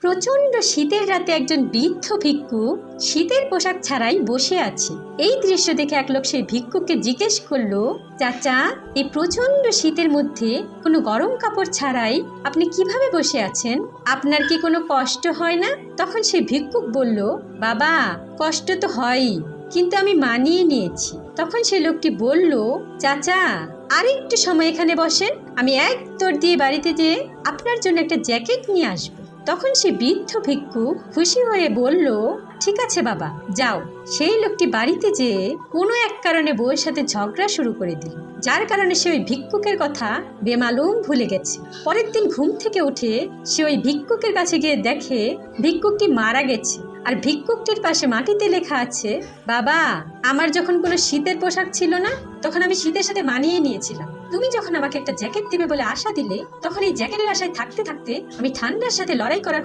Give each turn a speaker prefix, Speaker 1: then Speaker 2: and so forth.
Speaker 1: প্রচন্ড শীতের রাতে একজন বৃদ্ধ ভিক্ষুক শীতের পোশাক ছাড়াই বসে আছে। এই দৃশ্য দেখে এক লোক সেই ভিক্ষুককে জিজ্ঞেস করলো, চাচা, এই প্রচন্ড শীতের মধ্যে কোনো গরম কাপড় ছাড়াই আপনি কিভাবে বসে আছেন? আপনার কি কোনো কষ্ট হয় না? তখন সেই ভিক্ষুক বলল, বাবা, কষ্ট তো হয়ই, কিন্তু আমি মানিয়ে নিয়েছি। তখন সেই লোকটি বলল, চাচা, আরেকটু সময় এখানে বসেন, আমি এক দৌড় দিয়ে বাড়িতে যেয়ে আপনার জন্য একটা জ্যাকেট নিয়ে আসবো। তখন সে বৃদ্ধ ভিক্ষুক খুশি হয়ে বলল, ঠিক আছে বাবা, যাও। সেই লোকটি বাড়িতে যেয়ে কোনো এক কারণে বউয়ের সাথে ঝগড়া শুরু করে দিল, যার কারণে সে ওই ভিক্ষুকের কথা বেমালুম ভুলে গেছে। পরের দিন ঘুম থেকে উঠে সে ওই ভিক্ষুকের কাছে গিয়ে দেখে ভিক্ষুকটি মারা গেছে, আর ভিক্ষুকটির পাশে মাটিতে লেখা আছে, বাবা, আমার যখন কোনো শীতের পোশাক ছিল না, তখন আমি শীতের সাথে মানিয়ে নিয়েছিলাম। তুমি যখন আমাকে একটা জ্যাকেট দিবে বলে আশা দিলে, তখন এই জ্যাকেটের আশায় থাকতে থাকতে আমি ঠান্ডার সাথে লড়াই করার